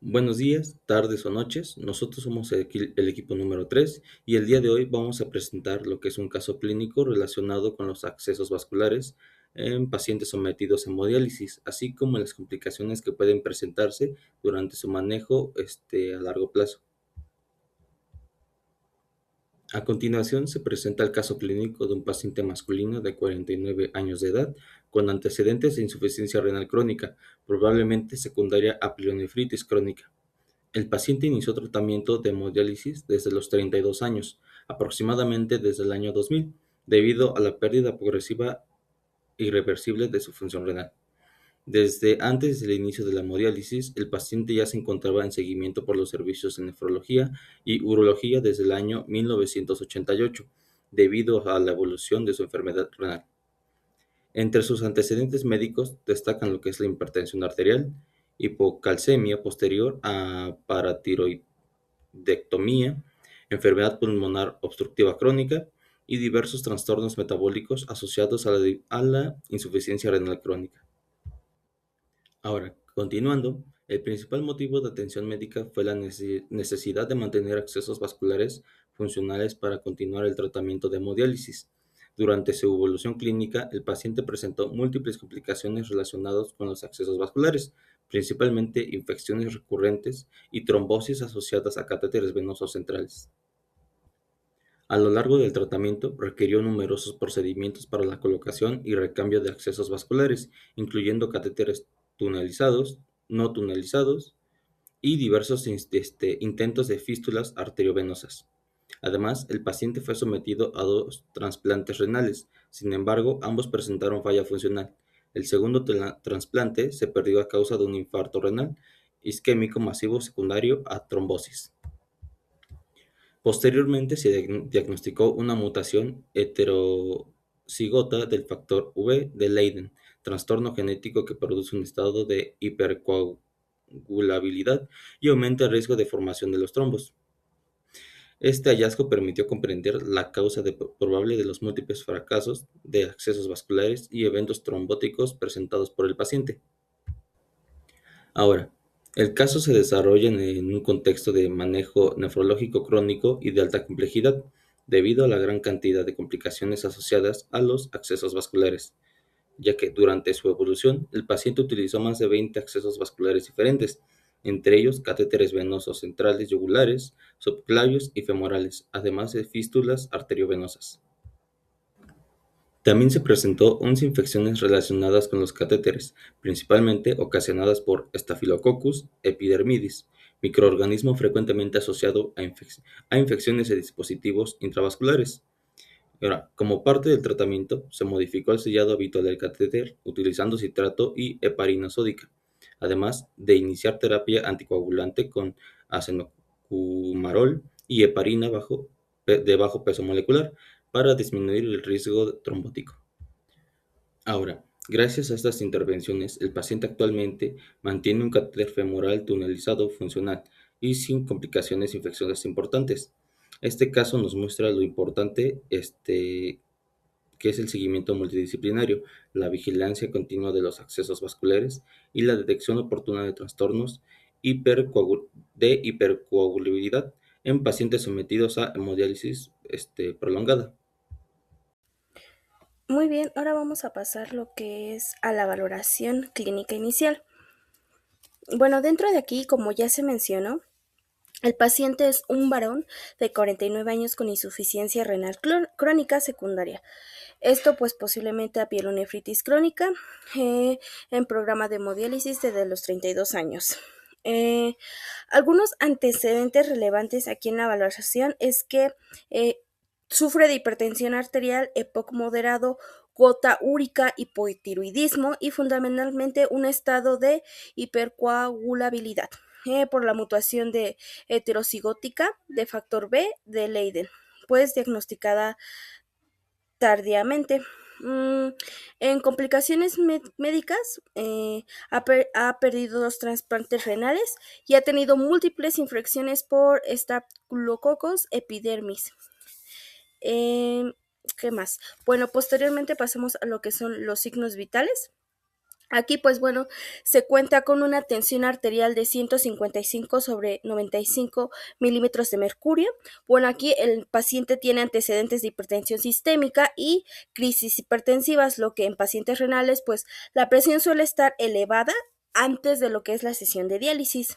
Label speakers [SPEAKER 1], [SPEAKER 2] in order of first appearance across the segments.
[SPEAKER 1] Buenos días, tardes o noches. Nosotros somos el equipo número 3 y el día de hoy vamos a presentar lo que es un caso clínico relacionado con los accesos vasculares en pacientes sometidos a hemodiálisis, así como las complicaciones que pueden presentarse durante su manejo a largo plazo. A continuación se presenta el caso clínico de un paciente masculino de 49 años de edad con antecedentes de insuficiencia renal crónica, probablemente secundaria a pielonefritis crónica. El paciente inició tratamiento de hemodiálisis desde los 32 años, aproximadamente desde el año 2000, debido a la pérdida progresiva e irreversible de su función renal. Desde antes del inicio de la hemodiálisis, el paciente ya se encontraba en seguimiento por los servicios de nefrología y urología desde el año 1988, debido a la evolución de su enfermedad renal. Entre sus antecedentes médicos destacan lo que es la hipertensión arterial, hipocalcemia posterior a paratiroidectomía, enfermedad pulmonar obstructiva crónica y diversos trastornos metabólicos asociados a la insuficiencia renal crónica. Ahora, continuando, el principal motivo de atención médica fue la necesidad de mantener accesos vasculares funcionales para continuar el tratamiento de hemodiálisis. Durante su evolución clínica, el paciente presentó múltiples complicaciones relacionadas con los accesos vasculares, principalmente infecciones recurrentes y trombosis asociadas a catéteres venosos centrales. A lo largo del tratamiento, requirió numerosos procedimientos para la colocación y recambio de accesos vasculares, incluyendo catéteres tunelizados, no tunelizados y diversos intentos de fístulas arteriovenosas. Además, el paciente fue sometido a dos trasplantes renales. Sin embargo, ambos presentaron falla funcional. El segundo trasplante se perdió a causa de un infarto renal isquémico masivo secundario a trombosis. Posteriormente se diagnosticó una mutación heterocigota del factor V de Leiden, trastorno genético que produce un estado de hipercoagulabilidad y aumenta el riesgo de formación de los trombos. Este hallazgo permitió comprender la causa probable de los múltiples fracasos de accesos vasculares y eventos trombóticos presentados por el paciente. Ahora, el caso se desarrolla en un contexto de manejo nefrológico crónico y de alta complejidad, debido a la gran cantidad de complicaciones asociadas a los accesos vasculares, ya que durante su evolución el paciente utilizó más de 20 accesos vasculares diferentes, entre ellos catéteres venosos centrales yugulares, subclavios y femorales, además de fístulas arteriovenosas. También se presentó 11 infecciones relacionadas con los catéteres, principalmente ocasionadas por Staphylococcus epidermidis, microorganismo frecuentemente asociado a infecciones de dispositivos intravasculares. Ahora, como parte del tratamiento, se modificó el sellado habitual del catéter utilizando citrato y heparina sódica, además de iniciar terapia anticoagulante con acenocumarol y heparina de bajo peso molecular para disminuir el riesgo trombótico. Ahora, gracias a estas intervenciones, el paciente actualmente mantiene un catéter femoral tunelizado funcional y sin complicaciones infecciosas importantes. Este caso nos muestra lo importante que es el seguimiento multidisciplinario, la vigilancia continua de los accesos vasculares y la detección oportuna de trastornos de hipercoagulabilidad en pacientes sometidos a hemodiálisis prolongada.
[SPEAKER 2] Muy bien, ahora vamos a pasar lo que es a la valoración clínica inicial. Bueno, dentro de aquí, como ya se mencionó, el paciente es un varón de 49 años con insuficiencia renal crónica secundaria. Esto pues posiblemente a pielonefritis crónica en programa de hemodiálisis desde los 32 años. Eh, Algunos antecedentes relevantes aquí en la valoración es que eh, sufre de hipertensión arterial, EPOC moderado, gota úrica, hipotiroidismo y fundamentalmente un estado de hipercoagulabilidad por la mutación de heterocigótica de factor B de Leiden, pues diagnosticada tardíamente. En complicaciones médicas, ha perdido dos trasplantes renales y ha tenido múltiples infecciones por Staphylococcus epidermis. Eh, ¿Qué más? Bueno, posteriormente pasamos a lo que son los signos vitales. Aquí, pues bueno, se cuenta con una tensión arterial de 155/95 milímetros de mercurio. Bueno, aquí el paciente tiene antecedentes de hipertensión sistémica y crisis hipertensivas, lo que en pacientes renales, pues la presión suele estar elevada antes de lo que es la sesión de diálisis.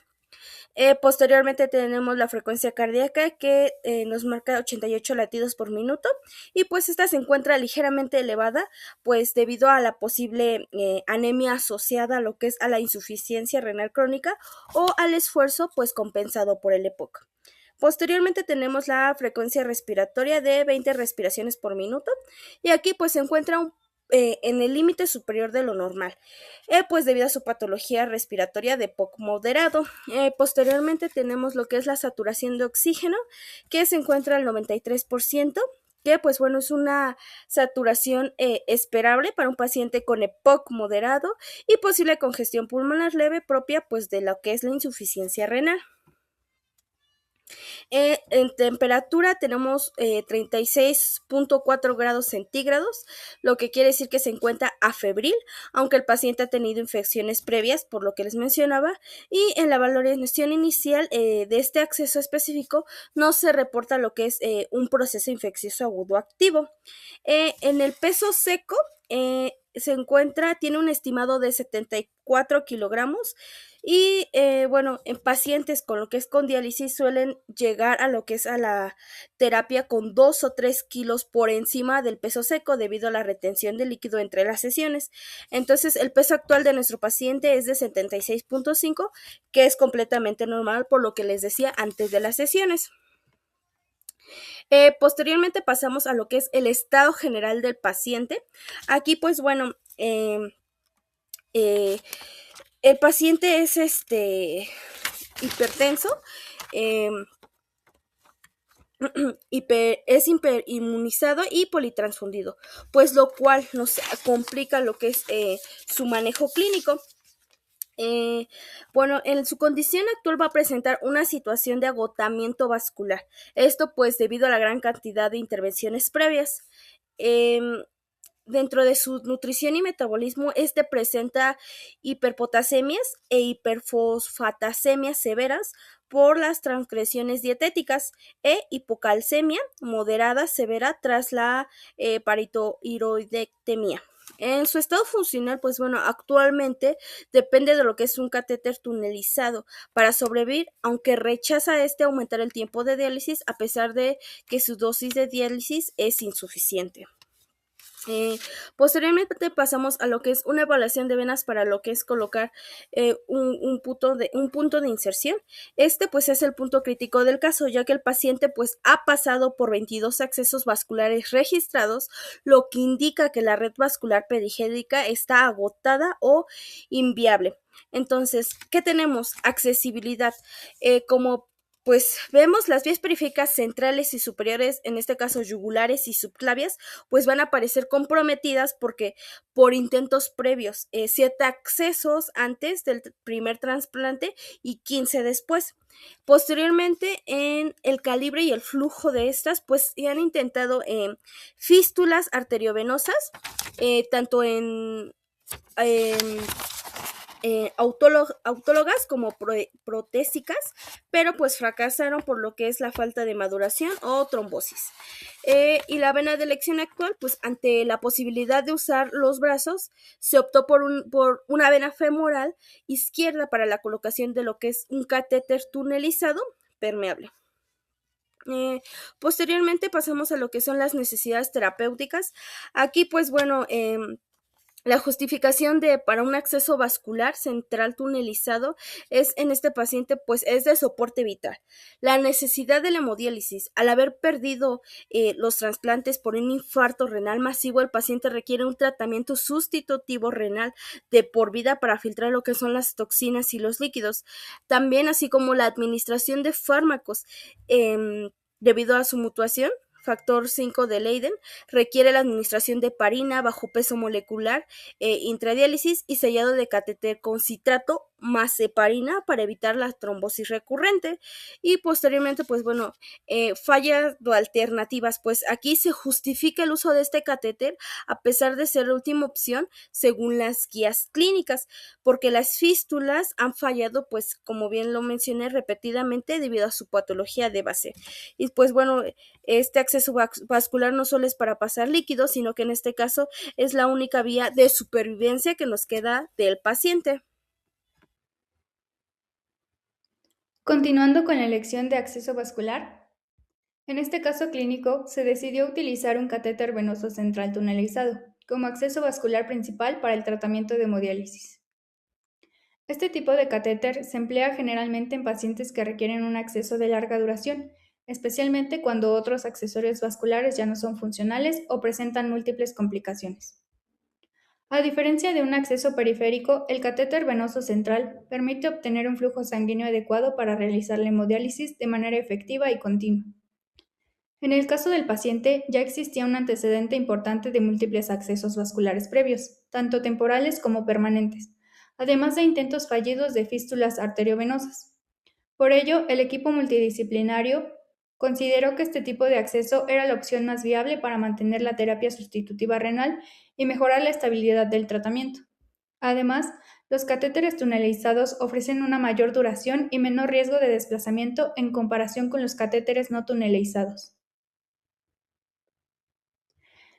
[SPEAKER 2] Posteriormente tenemos la frecuencia cardíaca que nos marca 88 latidos por minuto y pues esta se encuentra ligeramente elevada pues debido a la posible anemia asociada a lo que es a la insuficiencia renal crónica o al esfuerzo pues compensado por el EPOC. Posteriormente tenemos la frecuencia respiratoria de 20 respiraciones por minuto y aquí pues se encuentra en el límite superior de lo normal, pues debido a su patología respiratoria de POC moderado. Posteriormente tenemos lo que es la saturación de oxígeno, que se encuentra al 93%, que pues bueno, es una saturación esperable para un paciente con EPOC moderado y posible congestión pulmonar leve propia pues de lo que es la insuficiencia renal. En temperatura tenemos 36.4 grados centígrados, lo que quiere decir que se encuentra afebril, aunque el paciente ha tenido infecciones previas, por lo que les mencionaba, y en la valoración inicial de este acceso específico no se reporta lo que es un proceso infeccioso agudo activo. En el peso seco tiene un estimado de 74 kilogramos y bueno, en pacientes con lo que es con diálisis suelen llegar a lo que es a la terapia con 2 o 3 kilos por encima del peso seco debido a la retención de líquido entre las sesiones. Entonces, el peso actual de nuestro paciente es de 76.5, que es completamente normal por lo que les decía antes de las sesiones. Posteriormente pasamos a lo que es el estado general del paciente. Aquí, pues bueno, el paciente es hipertenso, eh, es hiperinmunizado y politransfundido, pues lo cual nos complica lo que es su manejo clínico. Bueno, en su condición actual va a presentar una situación de agotamiento vascular. Esto pues debido a la gran cantidad de intervenciones previas. Dentro de su nutrición y metabolismo, presenta hiperpotasemias e hiperfosfatasemias severas por las transgresiones dietéticas e hipocalcemia moderada severa tras la paritoiroidectomía. En su estado funcional, pues bueno, actualmente depende de lo que es un catéter tunelizado para sobrevivir, aunque rechaza aumentar el tiempo de diálisis a pesar de que su dosis de diálisis es insuficiente. Posteriormente pasamos a lo que es una evaluación de venas para lo que es colocar un punto de inserción. Pues es el punto crítico del caso, ya que el paciente pues ha pasado por 22 accesos vasculares registrados, lo que indica que la red vascular perigélica está agotada o inviable. Entonces, ¿qué tenemos? Accesibilidad. Como pues vemos, las vías periféricas centrales y superiores, en este caso yugulares y subclavias, pues van a aparecer comprometidas porque por intentos previos, 7 accesos antes del primer trasplante y 15 después. Posteriormente, en el calibre y el flujo de estas, pues se han intentado fístulas arteriovenosas, tanto en autólogas como protésicas, pero pues fracasaron por lo que es la falta de maduración o trombosis. Y la vena de elección actual, pues ante la posibilidad de usar los brazos, se optó por una vena femoral izquierda para la colocación de lo que es un catéter tunelizado permeable. Posteriormente pasamos a lo que son las necesidades terapéuticas. Aquí pues bueno, la justificación para un acceso vascular central tunelizado en este paciente pues es de soporte vital. La necesidad de la hemodiálisis, al haber perdido los trasplantes por un infarto renal masivo, el paciente requiere un tratamiento sustitutivo renal de por vida para filtrar lo que son las toxinas y los líquidos. También así como la administración de fármacos debido a su mutuación factor 5 de Leiden, requiere la administración de heparina bajo peso molecular, intradiálisis y sellado de catéter con citrato más heparina para evitar la trombosis recurrente. Y posteriormente, pues bueno, fallas alternativas, pues aquí se justifica el uso de este catéter a pesar de ser la última opción según las guías clínicas, porque las fístulas han fallado, pues como bien lo mencioné repetidamente, debido a su patología de base. Y pues bueno, este acceso vascular no solo es para pasar líquidos, sino que en este caso es la única vía de supervivencia que nos queda del paciente.
[SPEAKER 3] Continuando con la elección de acceso vascular, en este caso clínico se decidió utilizar un catéter venoso central tunelizado como acceso vascular principal para el tratamiento de hemodiálisis. Este tipo de catéter se emplea generalmente en pacientes que requieren un acceso de larga duración, especialmente cuando otros accesorios vasculares ya no son funcionales o presentan múltiples complicaciones. A diferencia de un acceso periférico, el catéter venoso central permite obtener un flujo sanguíneo adecuado para realizar la hemodiálisis de manera efectiva y continua. En el caso del paciente, ya existía un antecedente importante de múltiples accesos vasculares previos, tanto temporales como permanentes, además de intentos fallidos de fístulas arteriovenosas. Por ello, el equipo multidisciplinario consideró que este tipo de acceso era la opción más viable para mantener la terapia sustitutiva renal y mejorar la estabilidad del tratamiento. Además, los catéteres tunelizados ofrecen una mayor duración y menor riesgo de desplazamiento en comparación con los catéteres no tunelizados.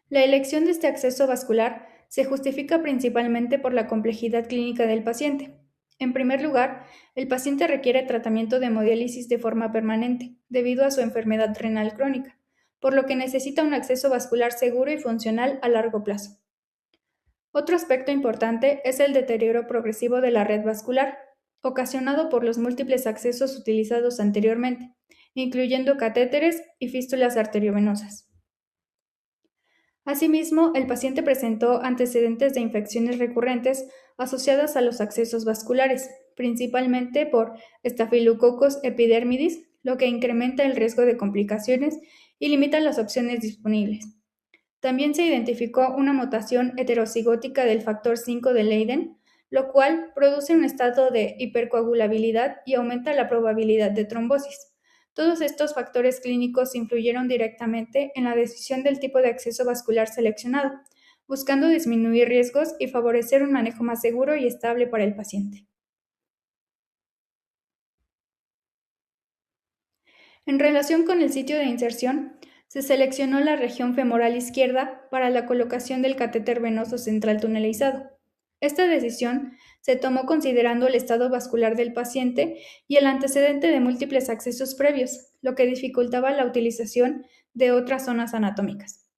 [SPEAKER 3] La elección de este acceso vascular se justifica principalmente por la complejidad clínica del paciente. En primer lugar, el paciente requiere tratamiento de hemodiálisis de forma permanente, debido a su enfermedad renal crónica, por lo que necesita un acceso vascular seguro y funcional a largo plazo. Otro aspecto importante es el deterioro progresivo de la red vascular, ocasionado por los múltiples accesos utilizados anteriormente, incluyendo catéteres y fístulas arteriovenosas. Asimismo, el paciente presentó antecedentes de infecciones recurrentes asociadas a los accesos vasculares, principalmente por Staphylococcus epidermidis, lo que incrementa el riesgo de complicaciones y limita las opciones disponibles. También se identificó una mutación heterocigótica del factor 5 de Leiden, lo cual produce un estado de hipercoagulabilidad y aumenta la probabilidad de trombosis. Todos estos factores clínicos influyeron directamente en la decisión del tipo de acceso vascular seleccionado, buscando disminuir riesgos y favorecer un manejo más seguro y estable para el paciente. En relación con el sitio de inserción, se seleccionó la región femoral izquierda para la colocación del catéter venoso central tunelizado. Esta decisión se tomó considerando el estado vascular del paciente y el antecedente de múltiples accesos previos, lo que dificultaba la utilización de otras zonas anatómicas.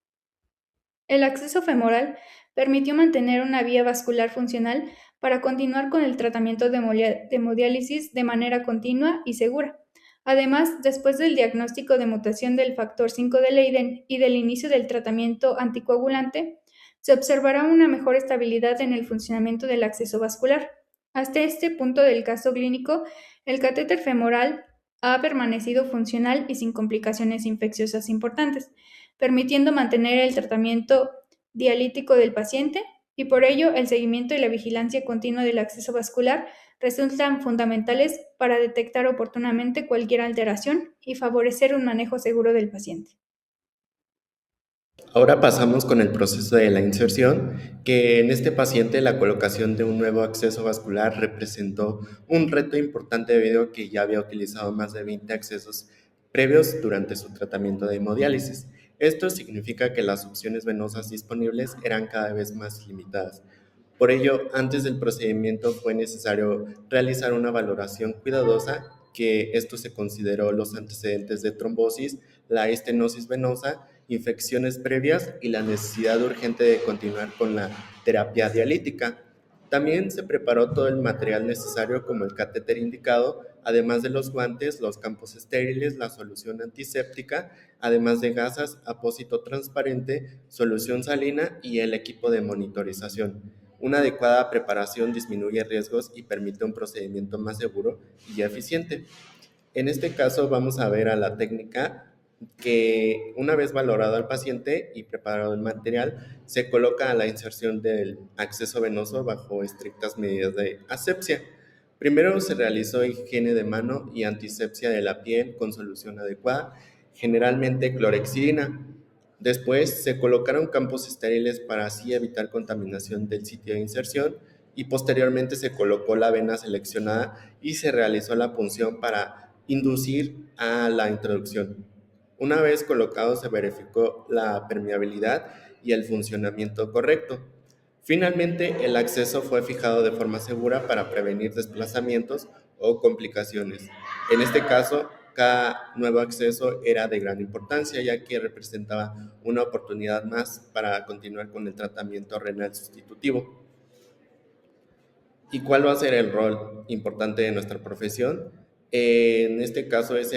[SPEAKER 3] El acceso femoral permitió mantener una vía vascular funcional para continuar con el tratamiento de hemodiálisis de manera continua y segura. Además, después del diagnóstico de mutación del factor 5 de Leiden y del inicio del tratamiento anticoagulante, se observará una mejor estabilidad en el funcionamiento del acceso vascular. Hasta este punto del caso clínico, el catéter femoral ha permanecido funcional y sin complicaciones infecciosas importantes, permitiendo mantener el tratamiento dialítico del paciente y por ello el seguimiento y la vigilancia continua del acceso vascular resultan fundamentales para detectar oportunamente cualquier alteración y favorecer un manejo seguro del paciente.
[SPEAKER 4] Ahora pasamos con el proceso de la inserción, que en este paciente la colocación de un nuevo acceso vascular representó un reto importante debido a que ya había utilizado más de 20 accesos previos durante su tratamiento de hemodiálisis. Esto significa que las opciones venosas disponibles eran cada vez más limitadas. Por ello, antes del procedimiento fue necesario realizar una valoración cuidadosa, que esto se consideró los antecedentes de trombosis, la estenosis venosa, infecciones previas y la necesidad urgente de continuar con la terapia dialítica. También se preparó todo el material necesario como el catéter indicado, además de los guantes, los campos estériles, la solución antiséptica, además de gasas, apósito transparente, solución salina y el equipo de monitorización. Una adecuada preparación disminuye riesgos y permite un procedimiento más seguro y eficiente. En este caso vamos a ver a la técnica que una vez valorado al paciente y preparado el material, se coloca a la inserción del acceso venoso bajo estrictas medidas de asepsia. Primero se realizó higiene de mano y antisepsia de la piel con solución adecuada, generalmente clorexidina. Después se colocaron campos estériles para así evitar contaminación del sitio de inserción y posteriormente se colocó la vena seleccionada y se realizó la punción para inducir a la introducción. Una vez colocado se verificó la permeabilidad y el funcionamiento correcto. Finalmente, el acceso fue fijado de forma segura para prevenir desplazamientos o complicaciones. En este caso, cada nuevo acceso era de gran importancia, ya que representaba una oportunidad más para continuar con el tratamiento renal sustitutivo. ¿Y cuál va a ser el rol importante de nuestra profesión? En este caso es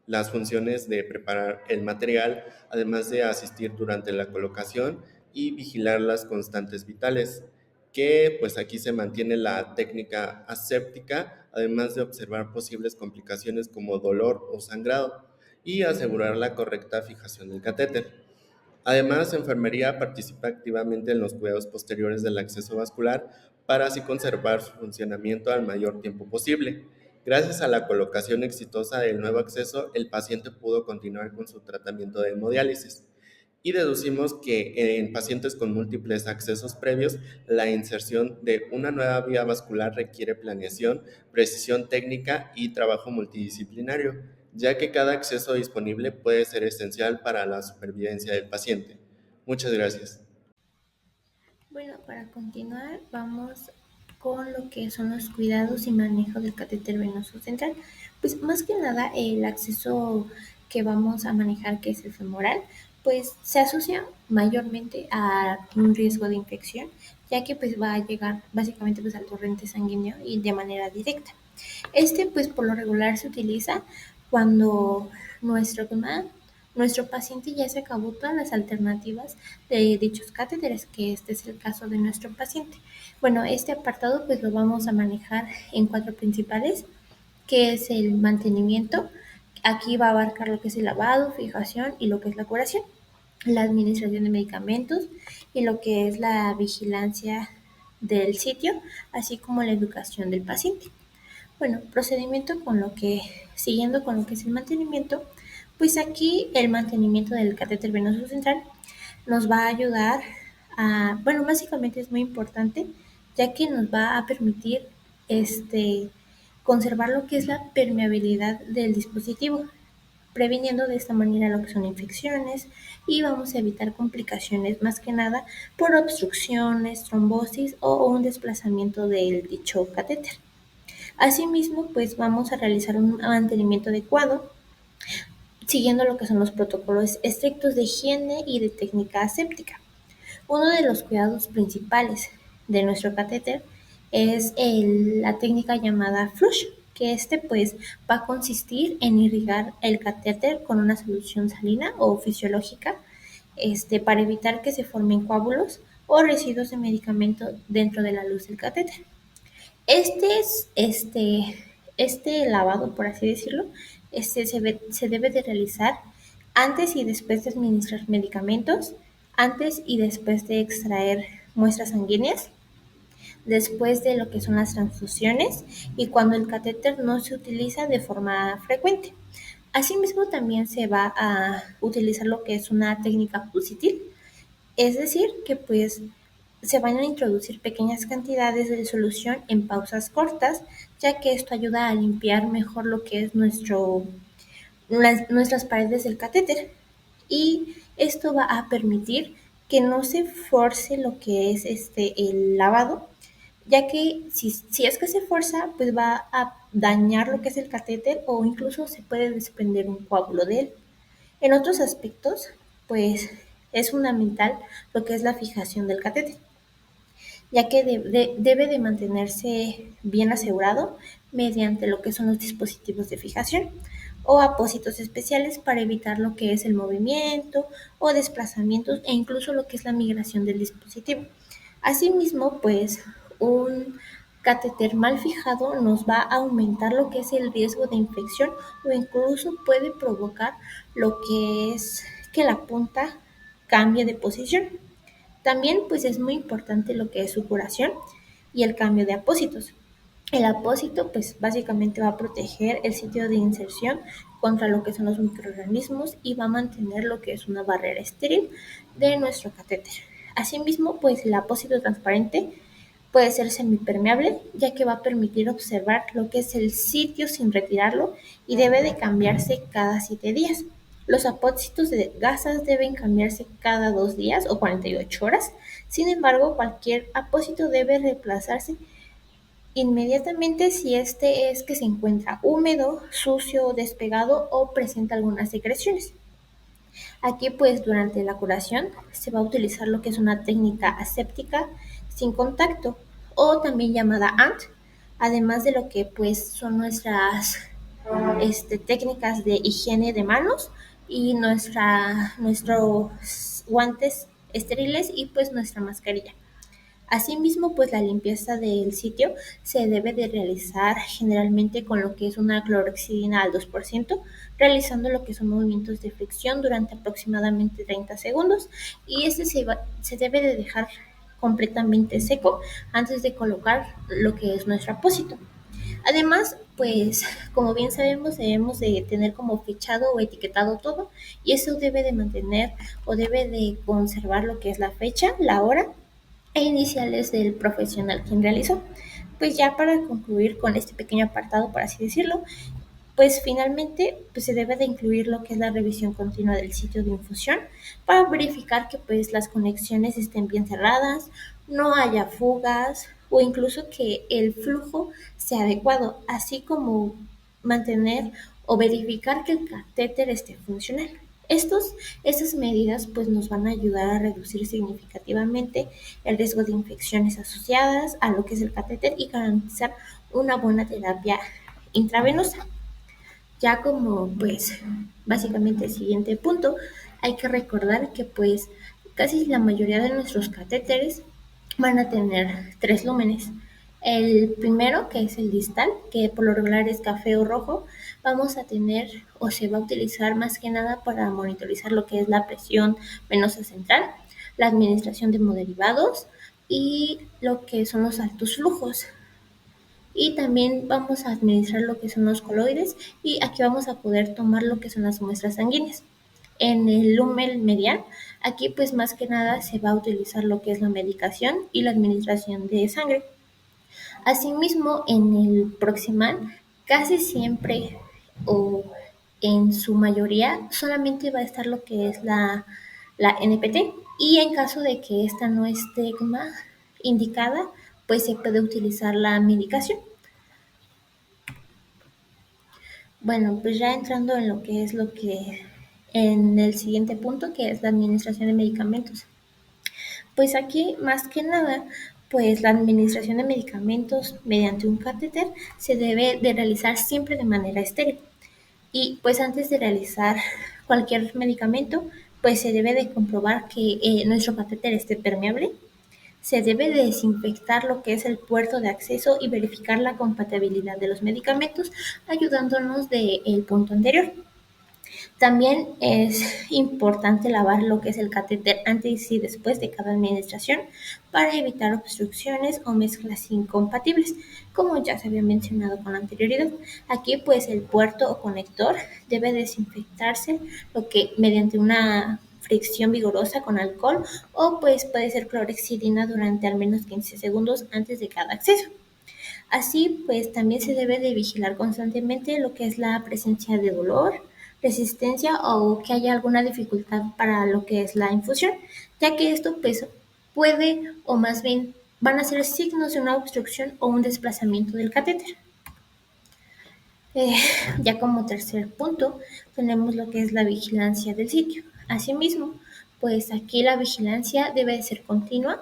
[SPEAKER 4] las funciones de preparar el material, además de asistir durante la colocación y vigilar las constantes vitales, que pues aquí se mantiene la técnica aséptica, además de observar posibles complicaciones como dolor o sangrado y asegurar la correcta fijación del catéter. Además, enfermería participa activamente en los cuidados posteriores del acceso vascular para así conservar su funcionamiento al mayor tiempo posible. Gracias a la colocación exitosa del nuevo acceso, el paciente pudo continuar con su tratamiento de hemodiálisis. Y deducimos que en pacientes con múltiples accesos previos, la inserción de una nueva vía vascular requiere planeación, precisión técnica y trabajo multidisciplinario, ya que cada acceso disponible puede ser esencial para la supervivencia del paciente. Muchas gracias.
[SPEAKER 2] Bueno, para continuar, vamos con lo que son los cuidados y manejo del catéter venoso central. Pues más que nada, el acceso que vamos a manejar, que es el femoral, pues se asocia mayormente a un riesgo de infección, ya que pues va a llegar básicamente pues al torrente sanguíneo y de manera directa. Este, pues por lo regular se utiliza cuando nuestro, nuestro paciente ya se acabó todas las alternativas de dichos catéteres, que este es el caso de nuestro paciente. Bueno, este apartado pues lo vamos a manejar en cuatro principales, que es el mantenimiento. Aquí va a abarcar lo que es el lavado, fijación y lo que es la curación, la administración de medicamentos y lo que es la vigilancia del sitio, así como la educación del paciente. Bueno, procedimiento con lo que, siguiendo con lo que es el mantenimiento, pues aquí el mantenimiento del catéter venoso central nos va a ayudar a, bueno, básicamente es muy importante, ya que nos va a permitir conservar lo que es la permeabilidad del dispositivo, previniendo de esta manera lo que son infecciones y vamos a evitar complicaciones más que nada por obstrucciones, trombosis o un desplazamiento del dicho catéter. Asimismo, pues vamos a realizar un mantenimiento adecuado, siguiendo lo que son los protocolos estrictos de higiene y de técnica aséptica. Uno de los cuidados principales de nuestro catéter es la técnica llamada flush, que pues va a consistir en irrigar el catéter con una solución salina o fisiológica, para evitar que se formen coágulos o residuos de medicamento dentro de la luz del catéter. Este es este lavado, por así decirlo, se debe de realizar antes y después de administrar medicamentos, antes y después de extraer muestras sanguíneas, después de lo que son las transfusiones y cuando el catéter no se utiliza de forma frecuente. Asimismo, también se va a utilizar lo que es una técnica fusitil, es decir, que pues se van a introducir pequeñas cantidades de solución en pausas cortas, ya que esto ayuda a limpiar mejor lo que es nuestras paredes del catéter. Y esto va a permitir que no se force lo que es el lavado, ya que si es que se fuerza, pues va a dañar lo que es el catéter o incluso se puede desprender un coágulo de él. En otros aspectos, pues es fundamental lo que es la fijación del catéter, ya que debe de mantenerse bien asegurado mediante lo que son los dispositivos de fijación o apósitos especiales para evitar lo que es el movimiento o desplazamientos e incluso lo que es la migración del dispositivo. Asimismo, pues un
[SPEAKER 5] catéter mal fijado nos va a aumentar lo que es el riesgo de infección o incluso puede provocar lo que es que la punta cambie de posición. También pues es muy importante lo que es su curación y el cambio de apósitos. El apósito, pues básicamente va a proteger el sitio de inserción contra lo que son los microorganismos y va a mantener lo que es una barrera estéril de nuestro catéter. Asimismo, pues el apósito transparente puede ser semipermeable, ya que va a permitir observar lo que es el sitio sin retirarlo y debe de cambiarse cada 7 días. Los apósitos de gasas deben cambiarse cada 2 días o 48 horas. Sin embargo, cualquier apósito debe reemplazarse inmediatamente si este es que se encuentra húmedo, sucio, despegado o presenta algunas secreciones. Aquí pues durante la curación se va a utilizar lo que es una técnica aséptica sin contacto o también llamada ANT, además de lo que pues son nuestras técnicas de higiene de manos y nuestros guantes estériles y pues nuestra mascarilla. Asimismo, pues la limpieza del sitio se debe de realizar generalmente con lo que es una clorexidina al 2%, realizando lo que son movimientos de fricción durante aproximadamente 30 segundos y se debe de dejar completamente seco antes de colocar lo que es nuestro apósito. Además, pues como bien sabemos, debemos de tener como fichado o etiquetado todo y eso debe de mantener o debe de conservar lo que es la fecha, la hora e iniciales del profesional quien realizó. Pues ya para concluir con este pequeño apartado, por así decirlo, pues finalmente pues se debe de incluir lo que es la revisión continua del sitio de infusión para verificar que pues las conexiones estén bien cerradas, no haya fugas o incluso que el flujo sea adecuado, así como mantener o verificar que el catéter esté funcional. Estas medidas pues nos van a ayudar a reducir significativamente el riesgo de infecciones asociadas a lo que es el catéter y garantizar una buena terapia intravenosa. Ya como pues básicamente el siguiente punto, hay que recordar que pues casi la mayoría de nuestros catéteres van a tener 3 lúmenes. El primero, que es el distal, que por lo regular es café o rojo, vamos a tener o se va a utilizar más que nada para monitorizar lo que es la presión venosa central, la administración de hemoderivados y lo que son los altos flujos. Y también vamos a administrar lo que son los coloides y aquí vamos a poder tomar lo que son las muestras sanguíneas. En el lumen medial, aquí pues más que nada se va a utilizar lo que es la medicación y la administración de sangre. Asimismo, en el proximal, casi siempre o en su mayoría solamente va a estar lo que es la NPT y en caso de que esta no esté indicada, pues se puede utilizar la medicación. Bueno, pues ya entrando en lo que es en el siguiente punto, que es la administración de medicamentos. Pues aquí, más que nada, pues la administración de medicamentos mediante un catéter se debe de realizar siempre de manera estéril. Y pues antes de realizar cualquier medicamento, pues se debe de comprobar que nuestro catéter esté permeable. Se debe de desinfectar lo que es el puerto de acceso y verificar la compatibilidad de los medicamentos, ayudándonos del punto anterior. También es importante lavar lo que es el catéter antes y después de cada administración para evitar obstrucciones o mezclas incompatibles, como ya se había mencionado con anterioridad. Aquí pues el puerto o conector debe desinfectarse lo que mediante una fricción vigorosa con alcohol o pues puede ser clorexidina durante al menos 15 segundos antes de cada acceso. Así, pues también se debe de vigilar constantemente lo que es la presencia de dolor, resistencia o que haya alguna dificultad para lo que es la infusión, ya que esto pues puede o más bien van a ser signos de una obstrucción o un desplazamiento del catéter. Eh, ya como tercer punto tenemos lo que es la vigilancia del sitio. Asimismo, pues aquí la vigilancia debe de ser continua,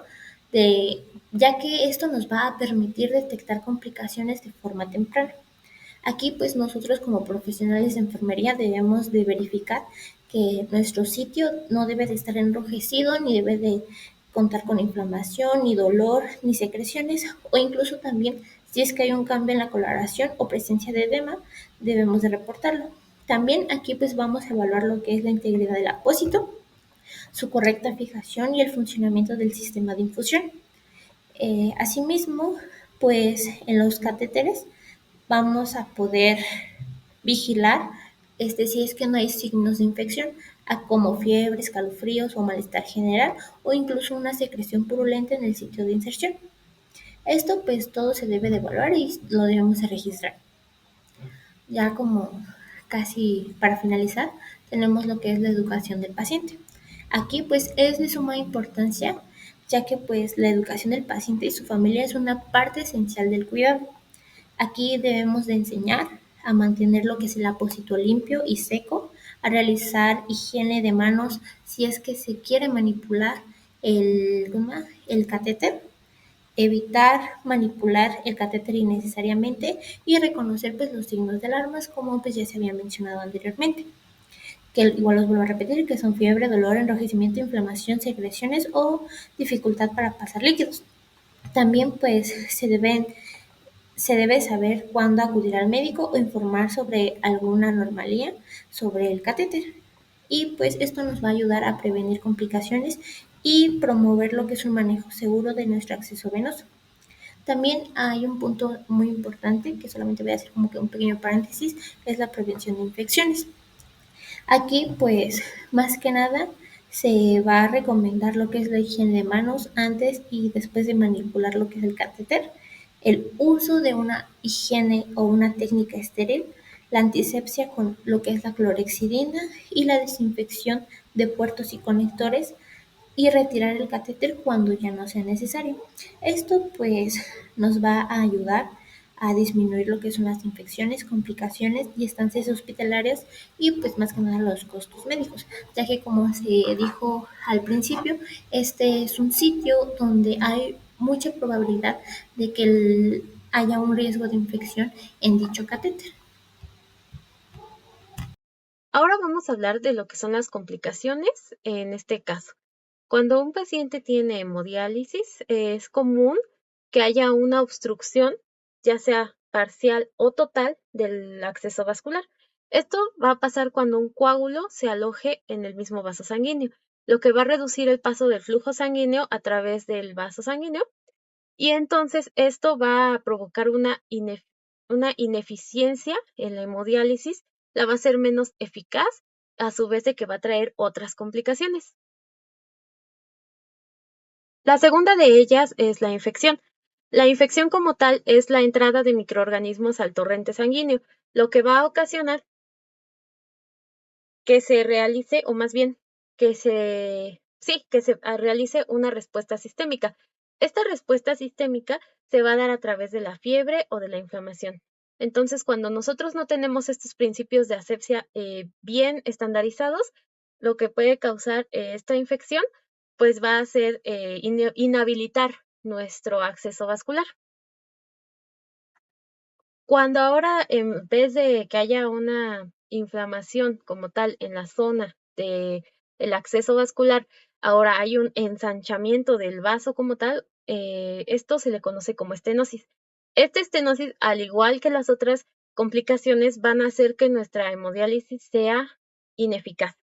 [SPEAKER 5] ya que esto nos va a permitir detectar complicaciones de forma temprana. Aquí pues nosotros como profesionales de enfermería debemos de verificar que nuestro sitio no debe de estar enrojecido ni debe de contar con inflamación, ni dolor, ni secreciones, o incluso también si es que hay un cambio en la coloración o presencia de edema, debemos de reportarlo. También aquí pues vamos a evaluar lo que es la integridad del apósito, su correcta fijación y el funcionamiento del sistema de infusión. Asimismo, pues en los catéteres vamos a poder vigilar si es que no hay signos de infección, como fiebre, escalofríos o malestar general, o incluso una secreción purulenta en el sitio de inserción. Esto pues todo se debe de evaluar y lo debemos de registrar. Ya como casi para finalizar, tenemos lo que es la educación del paciente. Aquí pues es de suma importancia, ya que pues la educación del paciente y su familia es una parte esencial del cuidado. Aquí debemos de enseñar a mantener lo que es el apósito limpio y seco, a realizar higiene de manos si es que se quiere manipular el catéter, evitar manipular el catéter innecesariamente y reconocer pues los signos de alarmas como pues ya se había mencionado anteriormente, que igual los vuelvo a repetir, que son fiebre, dolor, enrojecimiento, inflamación, secreciones o dificultad para pasar líquidos. También pues se debe saber cuándo acudir al médico o informar sobre alguna anomalía sobre el catéter. Y pues esto nos va a ayudar a prevenir complicaciones y promover lo que es un manejo seguro de nuestro acceso venoso. También hay un punto muy importante que solamente voy a hacer como que un pequeño paréntesis, es la prevención de infecciones. Aquí pues más que nada se va a recomendar lo que es la higiene de manos antes y después de manipular lo que es el catéter, el uso de una higiene o una técnica estéril, la antisepsia con lo que es la clorexidina y la desinfección de puertos y conectores y retirar el catéter cuando ya no sea necesario. Esto pues nos va a ayudar a disminuir lo que son las infecciones, complicaciones y estancias hospitalarias y pues más que nada los costos médicos, ya que como se dijo al principio, este es un sitio donde hay mucha probabilidad de que haya un riesgo de infección en dicho catéter.
[SPEAKER 6] Ahora vamos a hablar de lo que son las complicaciones en este caso. Cuando un paciente tiene hemodiálisis, es común que haya una obstrucción, ya sea parcial o total, del acceso vascular. Esto va a pasar cuando un coágulo se aloje en el mismo vaso sanguíneo, lo que va a reducir el paso del flujo sanguíneo a través del vaso sanguíneo, y entonces esto va a provocar una ineficiencia en la hemodiálisis, la va a hacer menos eficaz, a su vez de que va a traer otras complicaciones. La segunda de ellas es la infección. La infección como tal es la entrada de microorganismos al torrente sanguíneo, lo que va a ocasionar que se realice, o más bien que se realice una respuesta sistémica. Esta respuesta sistémica se va a dar a través de la fiebre o de la inflamación. Entonces, cuando nosotros no tenemos estos principios de asepsia bien estandarizados, lo que puede causar esta infección, pues va a ser inhabilitar nuestro acceso vascular. Cuando ahora, en vez de que haya una inflamación como tal en la zona del acceso vascular, ahora hay un ensanchamiento del vaso como tal, esto se le conoce como estenosis. Esta estenosis, al igual que las otras complicaciones, van a hacer que nuestra hemodiálisis sea ineficaz.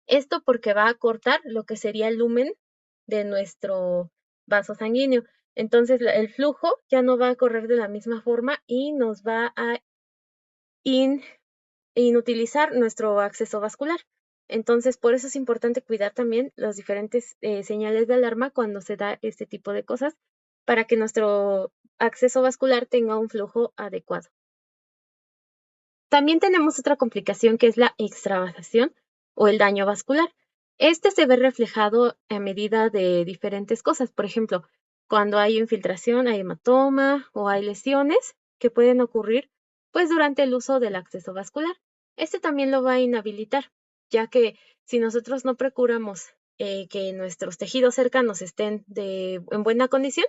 [SPEAKER 6] Esto porque va a cortar lo que sería el lumen de nuestro vaso sanguíneo. Entonces el flujo ya no va a correr de la misma forma y nos va a inutilizar nuestro acceso vascular. Entonces, por eso es importante cuidar también las diferentes señales de alarma cuando se da este tipo de cosas para que nuestro acceso vascular tenga un flujo adecuado. También tenemos otra complicación que es la extravasación o el daño vascular. Este se ve reflejado a medida de diferentes cosas. Por ejemplo, cuando hay infiltración, hay hematoma o hay lesiones que pueden ocurrir pues durante el uso del acceso vascular. Este también lo va a inhabilitar, ya que si nosotros no procuramos que nuestros tejidos cercanos estén en buena condición,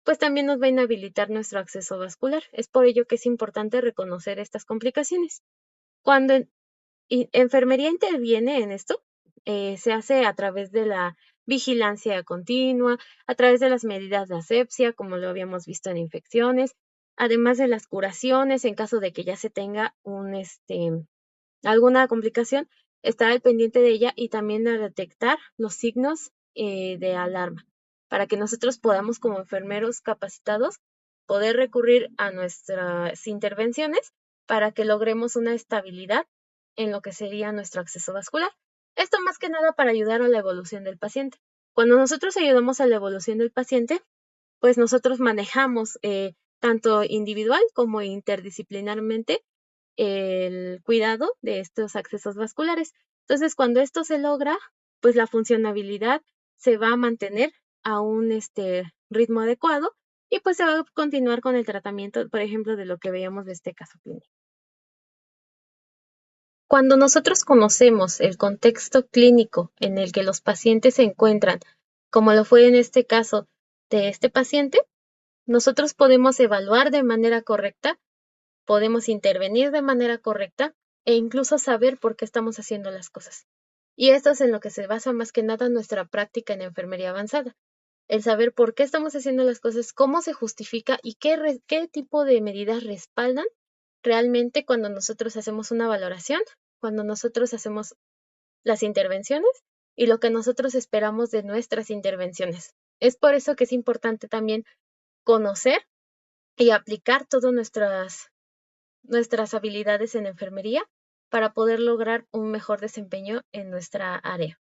[SPEAKER 6] pues también nos va a inhabilitar nuestro acceso vascular. Es por ello que es importante reconocer estas complicaciones. Cuando enfermería interviene en esto, se hace a través de la vigilancia continua, a través de las medidas de asepsia, como lo habíamos visto en infecciones, además de las curaciones en caso de que ya se tenga alguna complicación, estar al pendiente de ella y también a detectar los signos de alarma, para que nosotros podamos, como enfermeros capacitados, poder recurrir a nuestras intervenciones para que logremos una estabilidad en lo que sería nuestro acceso vascular. Esto más que nada para ayudar a la evolución del paciente. Cuando nosotros ayudamos a la evolución del paciente, pues nosotros manejamos tanto individual como interdisciplinarmente el cuidado de estos accesos vasculares. Entonces, cuando esto se logra, pues la funcionabilidad se va a mantener a un ritmo adecuado y pues se va a continuar con el tratamiento, por ejemplo, de lo que veíamos de este caso clínico. Cuando nosotros conocemos el contexto clínico en el que los pacientes se encuentran, como lo fue en este caso de este paciente, nosotros podemos evaluar de manera correcta, podemos intervenir de manera correcta e incluso saber por qué estamos haciendo las cosas. Y esto es en lo que se basa más que nada nuestra práctica en enfermería avanzada. El saber por qué estamos haciendo las cosas, cómo se justifica y qué tipo de medidas respaldan realmente cuando nosotros hacemos una valoración, cuando nosotros hacemos las intervenciones y lo que nosotros esperamos de nuestras intervenciones. Es por eso que es importante también conocer y aplicar todas nuestras habilidades en enfermería para poder lograr un mejor desempeño en nuestra área.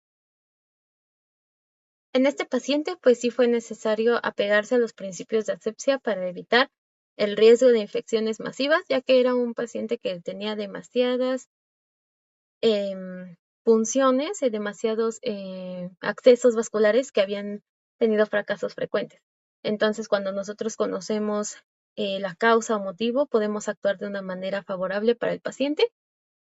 [SPEAKER 6] En este paciente, pues sí fue necesario apegarse a los principios de asepsia para evitar el riesgo de infecciones masivas, ya que era un paciente que tenía demasiadas punciones y demasiados accesos vasculares que habían tenido fracasos frecuentes. Entonces, cuando nosotros conocemos la causa o motivo, podemos actuar de una manera favorable para el paciente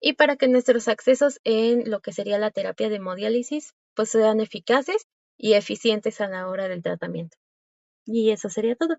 [SPEAKER 6] y para que nuestros accesos en lo que sería la terapia de hemodiálisis pues sean eficaces y eficientes a la hora del tratamiento. Y eso sería todo.